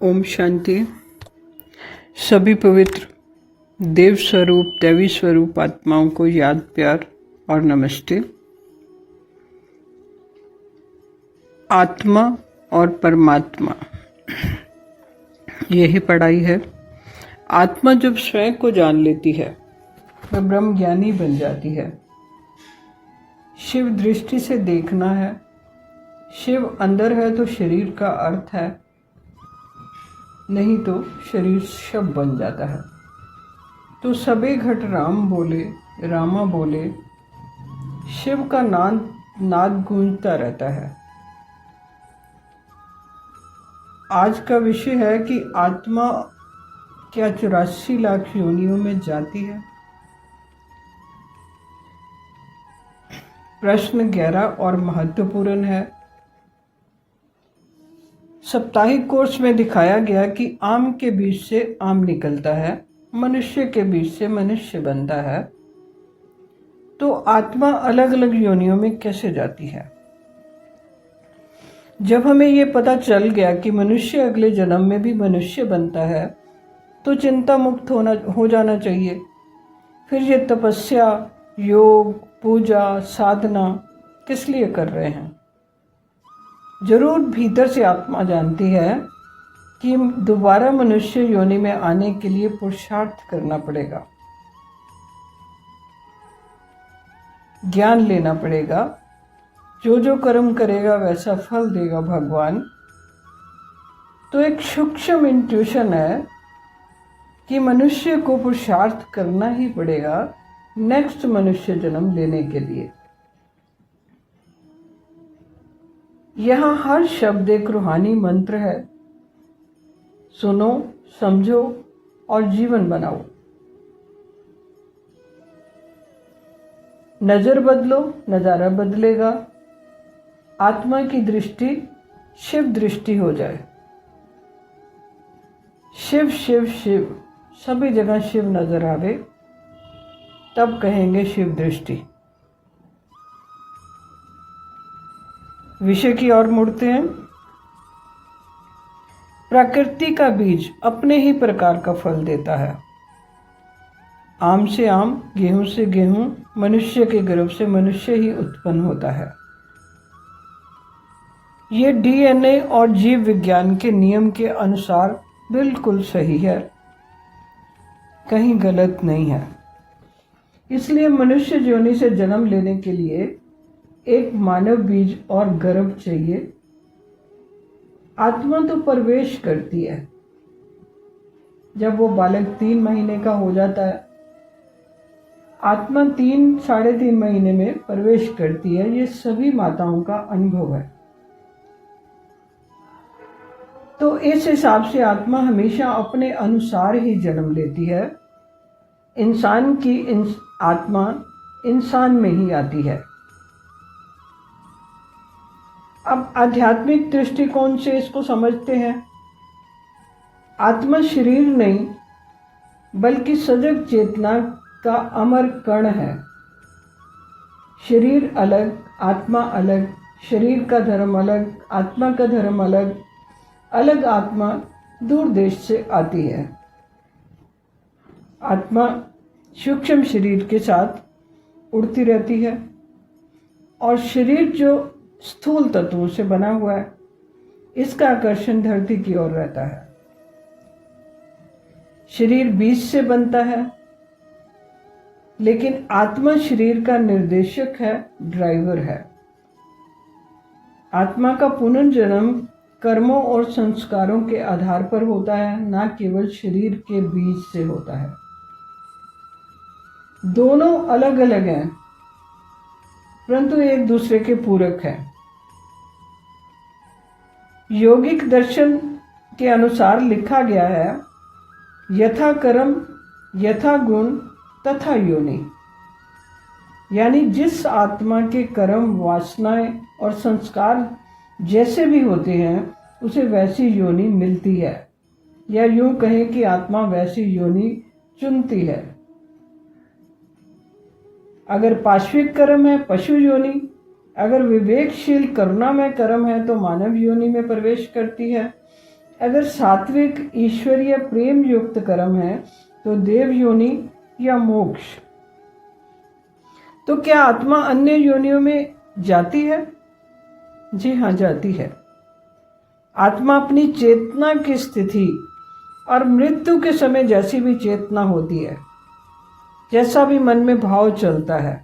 ओम शांति। सभी पवित्र देव स्वरूप दैवी स्वरूप आत्माओं को याद, प्यार और नमस्ते। आत्मा और परमात्मा, यही पढ़ाई है। आत्मा जब स्वयं को जान लेती है वह ब्रह्म ज्ञानी बन जाती है। शिव दृष्टि से देखना है। शिव अंदर है तो शरीर का अर्थ है, नहीं तो शरीर शब बन जाता है। तो सबे घट राम बोले, रामा बोले, शिव का नाद गूंजता रहता है। आज का विषय है कि आत्मा क्या 84 लाख योनियों में जाती है। प्रश्न 11 और महत्वपूर्ण है। साप्ताहिक कोर्स में दिखाया गया कि आम के बीज से आम निकलता है, मनुष्य के बीज से मनुष्य बनता है। तो आत्मा अलग अलग योनियों में कैसे जाती है? जब हमें ये पता चल गया कि मनुष्य अगले जन्म में भी मनुष्य बनता है तो चिंता मुक्त हो जाना चाहिए। फिर ये तपस्या, योग, पूजा, साधना किस लिए कर रहे हैं? जरूर भीतर से आत्मा जानती है कि दोबारा मनुष्य योनि में आने के लिए पुरुषार्थ करना पड़ेगा, ज्ञान लेना पड़ेगा। जो जो कर्म करेगा वैसा फल देगा भगवान। तो एक सूक्ष्म इंट्यूशन है कि मनुष्य को पुरुषार्थ करना ही पड़ेगा नेक्स्ट मनुष्य जन्म लेने के लिए। यहाँ हर शब्द एक रूहानी मंत्र है। सुनो, समझो और जीवन बनाओ। नजर बदलो, नजारा बदलेगा। आत्मा की दृष्टि शिव दृष्टि हो जाए। शिव शिव शिव, सभी जगह शिव नजर आवे, तब कहेंगे शिव दृष्टि। विषय की ओर मुड़ते हैं। प्रकृति का बीज अपने ही प्रकार का फल देता है। आम से आम, गेहूं से गेहूं, मनुष्य के गर्भ से मनुष्य ही उत्पन्न होता है। ये डीएनए और जीव विज्ञान के नियम के अनुसार बिल्कुल सही है, कहीं गलत नहीं है। इसलिए मनुष्य योनि से जन्म लेने के लिए एक मानव बीज और गर्भ चाहिए। आत्मा तो प्रवेश करती है जब वो बालक 3 महीने का हो जाता है। आत्मा 3-3.5 महीने में प्रवेश करती है। ये सभी माताओं का अनुभव है। तो इस हिसाब से आत्मा हमेशा अपने अनुसार ही जन्म लेती है। इंसान की आत्मा इंसान में ही आती है। अब आध्यात्मिक दृष्टिकोण से इसको समझते हैं। आत्मा शरीर नहीं बल्कि सजग चेतना का अमर कण है। शरीर अलग, आत्मा अलग। शरीर का धर्म अलग, आत्मा का धर्म अलग। अलग आत्मा दूर देश से आती है। आत्मा सूक्ष्म शरीर के साथ उड़ती रहती है और शरीर जो स्थूल तत्वों से बना हुआ है, इसका आकर्षण धरती की ओर रहता है। शरीर बीज से बनता है, लेकिन आत्मा शरीर का निर्देशक है, ड्राइवर है। आत्मा का पुनर्जन्म कर्मों और संस्कारों के आधार पर होता है, ना केवल शरीर के बीज से होता है। दोनों अलग अलग हैं, परंतु एक दूसरे के पूरक हैं। योगिक दर्शन के अनुसार लिखा गया है, यथा कर्म यथा गुण तथा योनि। यानी जिस आत्मा के कर्म, वासनाएं और संस्कार जैसे भी होते हैं उसे वैसी योनि मिलती है, या यूं कहें कि आत्मा वैसी योनि चुनती है। अगर पाश्विक कर्म है, पशु योनि। अगर विवेकशील करुणा में कर्म है तो मानव योनि में प्रवेश करती है। अगर सात्विक ईश्वरीय प्रेम युक्त कर्म है तो देव योनि या मोक्ष। तो क्या आत्मा अन्य योनियों में जाती है? जी हाँ, जाती है। आत्मा अपनी चेतना की स्थिति और मृत्यु के समय जैसी भी चेतना होती है, जैसा भी मन में भाव चलता है,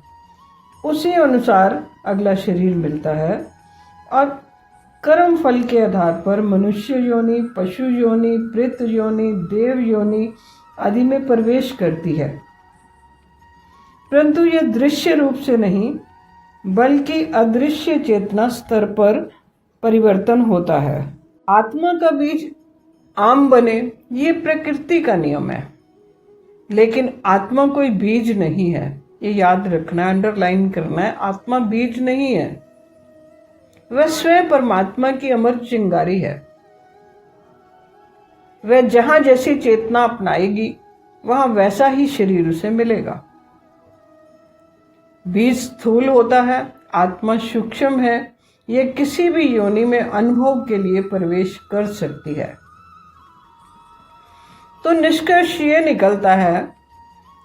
उसी अनुसार अगला शरीर मिलता है और कर्म फल के आधार पर मनुष्य योनि, पशु योनि, प्रेत योनि, देव योनि आदि में प्रवेश करती है। परंतु यह दृश्य रूप से नहीं बल्कि अदृश्य चेतना स्तर पर परिवर्तन होता है। आत्मा का बीज आम बने, ये प्रकृति का नियम है, लेकिन आत्मा कोई बीज नहीं है। ये याद रखना है, अंडरलाइन करना है। आत्मा बीज नहीं है, वह स्वयं परमात्मा की अमर चिंगारी है। वह जहां जैसी चेतना अपनाएगी वहां वैसा ही शरीर उसे मिलेगा। बीज स्थूल होता है, आत्मा सूक्ष्म है। यह किसी भी योनि में अनुभव के लिए प्रवेश कर सकती है। तो निष्कर्ष ये निकलता है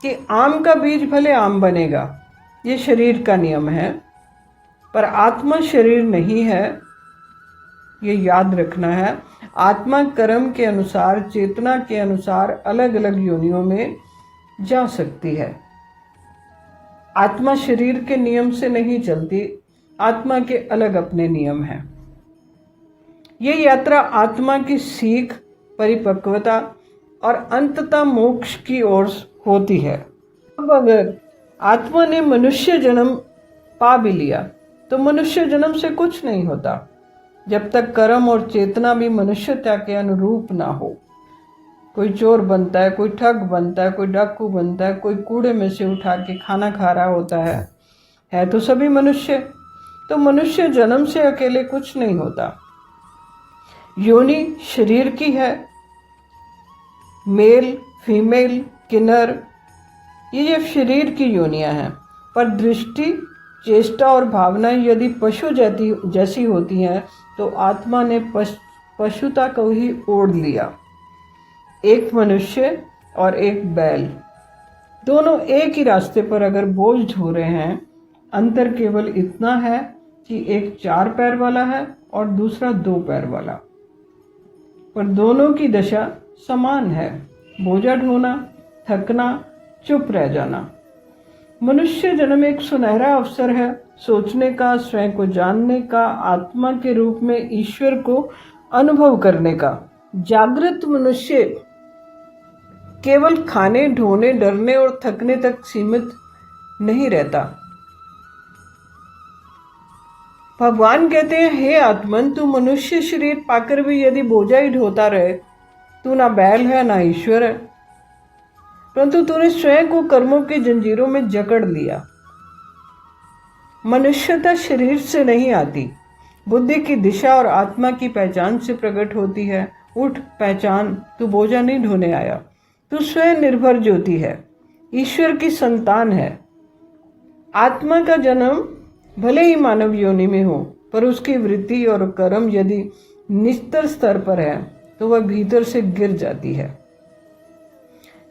कि आम का बीज भले आम बनेगा, ये शरीर का नियम है, पर आत्मा शरीर नहीं है। ये याद रखना है। आत्मा कर्म के अनुसार, चेतना के अनुसार अलग अलग योनियों में जा सकती है। आत्मा शरीर के नियम से नहीं चलती, आत्मा के अलग अपने नियम हैं। ये यात्रा आत्मा की सीख, परिपक्वता और अंततः मोक्ष की ओर होती है। अब अगर आत्मा ने मनुष्य जन्म पा भी लिया तो मनुष्य जन्म से कुछ नहीं होता जब तक कर्म और चेतना भी मनुष्यता के अनुरूप ना हो। कोई चोर बनता है, कोई ठग बनता है, कोई डाकू बनता है, कोई कूड़े में से उठा के खाना खा रहा होता है तो सभी मनुष्य। तो मनुष्य जन्म से अकेले कुछ नहीं होता। योनि शरीर की है, मेल, फीमेल, किन्नर, ये शरीर की योनियां हैं। पर दृष्टि, चेष्टा और भावनाएं यदि पशु जैसी होती हैं तो आत्मा ने पशुता को ही ओढ़ लिया। एक मनुष्य और एक बैल, दोनों एक ही रास्ते पर अगर बोझ ढो रहे हैं, अंतर केवल इतना है कि एक 4 पैर वाला है और दूसरा 2 पैर वाला, पर दोनों की दशा समान है। बोझा ढोना, थकना, चुप रह जाना। मनुष्य जन्म एक सुनहरा अवसर है सोचने का, स्वयं को जानने का, आत्मा के रूप में ईश्वर को अनुभव करने का। जागृत मनुष्य केवल खाने, ढोने, डरने और थकने तक सीमित नहीं रहता। भगवान कहते हैं, हे आत्मन, तू मनुष्य शरीर पाकर भी यदि बोझा ही ढोता रहे, तू ना बैल है ना ईश्वर है, परंतु तूने स्वयं को कर्मों की जंजीरों में जकड़ लिया। मनुष्यता शरीर से नहीं आती, बुद्धि की दिशा और आत्मा की पहचान से प्रकट होती है। उठ, पहचान, तू बोझा नहीं ढोने आया, तू स्वयं निर्भर ज्योति है, ईश्वर की संतान है। आत्मा का जन्म भले ही मानव योनि में हो, पर उसकी वृत्ति और कर्म यदि निस्तर स्तर पर है तो वह भीतर से गिर जाती है।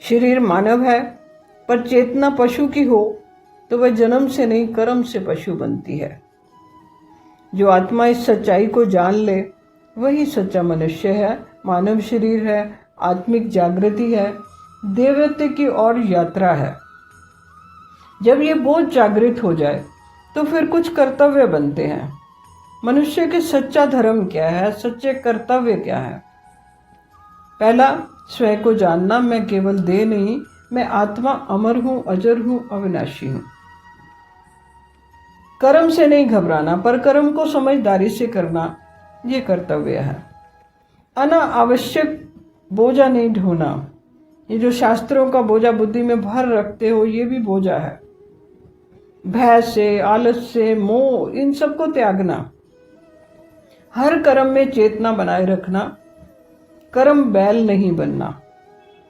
शरीर मानव है, पर चेतना पशु की हो तो वह जन्म से नहीं कर्म से पशु बनती है। जो आत्मा इस सच्चाई को जान ले वही सच्चा मनुष्य है, मानव शरीर है, आत्मिक जागृति है, देवत्व की ओर यात्रा है। जब ये बोध जागृत हो जाए तो फिर कुछ कर्तव्य बनते हैं। मनुष्य के सच्चा धर्म क्या है, सच्चे कर्तव्य क्या है? पहला, स्वयं को जानना, मैं केवल देह नहीं, मैं आत्मा अमर हूं, अजर हूं, अविनाशी हूं। कर्म से नहीं घबराना, पर कर्म को समझदारी से करना, ये कर्तव्य है। अनावश्यक बोझा नहीं ढोना, ये जो शास्त्रों का बोझा बुद्धि में भर रखते हो, ये भी बोझा है। भय से, आलस से, मोह, इन सबको त्यागना। हर कर्म में चेतना बनाए रखना, कर्म बैल नहीं बनना,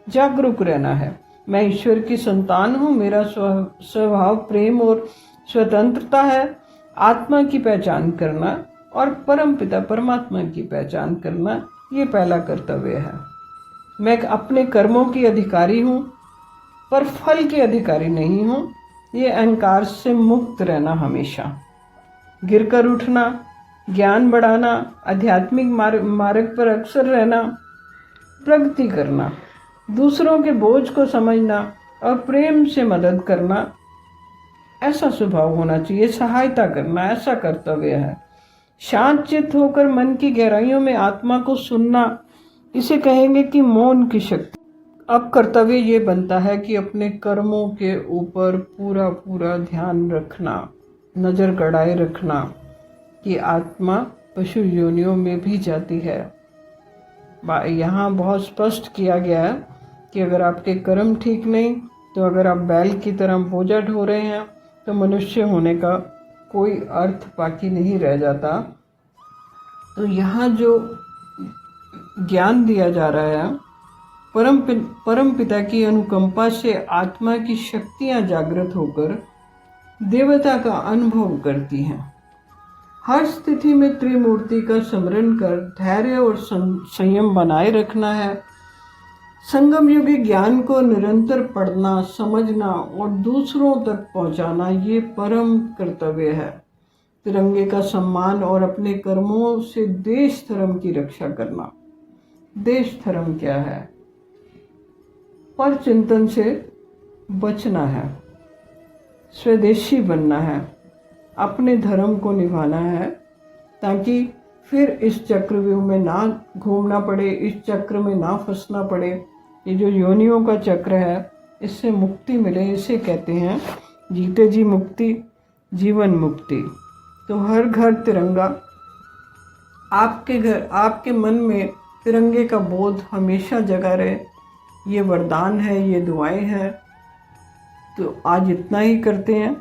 जागरूक रहना है। मैं ईश्वर की संतान हूँ, मेरा स्वभाव प्रेम और स्वतंत्रता है। आत्मा की पहचान करना और परम पिता परमात्मा की पहचान करना, ये पहला कर्तव्य है। मैं अपने कर्मों की अधिकारी हूँ पर फल की अधिकारी नहीं हूँ। ये अहंकार से मुक्त रहना, हमेशा गिरकर उठना, ज्ञान बढ़ाना, आध्यात्मिक मार्ग पर अक्सर रहना, प्रगति करना, दूसरों के बोझ को समझना और प्रेम से मदद करना, ऐसा स्वभाव होना चाहिए। सहायता करना ऐसा कर्तव्य है। शांत चित्त होकर मन की गहराइयों में आत्मा को सुनना, इसे कहेंगे कि मौन की शक्ति। अब कर्तव्य ये बनता है कि अपने कर्मों के ऊपर पूरा पूरा ध्यान रखना, नज़र गड़ाए रखना कि आत्मा पशु योनियों में भी जाती है। यहाँ बहुत स्पष्ट किया गया है कि अगर आपके कर्म ठीक नहीं, तो अगर आप बैल की तरह बोझा ढो रहे हैं, तो मनुष्य होने का कोई अर्थ बाकी नहीं रह जाता। तो यहाँ जो ज्ञान दिया जा रहा है, परम पिता की अनुकंपा से आत्मा की शक्तियाँ जागृत होकर देवता का अनुभव करती हैं। हर स्थिति में त्रिमूर्ति का स्मरण कर धैर्य और संयम बनाए रखना है। संगम युगी ज्ञान को निरंतर पढ़ना, समझना और दूसरों तक पहुंचाना, ये परम कर्तव्य है। तिरंगे का सम्मान और अपने कर्मों से देश धर्म की रक्षा करना। देश धर्म क्या है? पर चिंतन से बचना है, स्वदेशी बनना है, अपने धर्म को निभाना है, ताकि फिर इस चक्रव्यूह में ना घूमना पड़े, इस चक्र में ना फंसना पड़े। ये जो योनियों का चक्र है, इससे मुक्ति मिले। इसे कहते हैं जीते जी मुक्ति, जीवन मुक्ति। तो हर घर तिरंगा, आपके घर, आपके मन में तिरंगे का बोध हमेशा जगा रहे। ये वरदान है, ये दुआएं हैं। तो आज इतना ही करते हैं।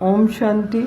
ओम शांति।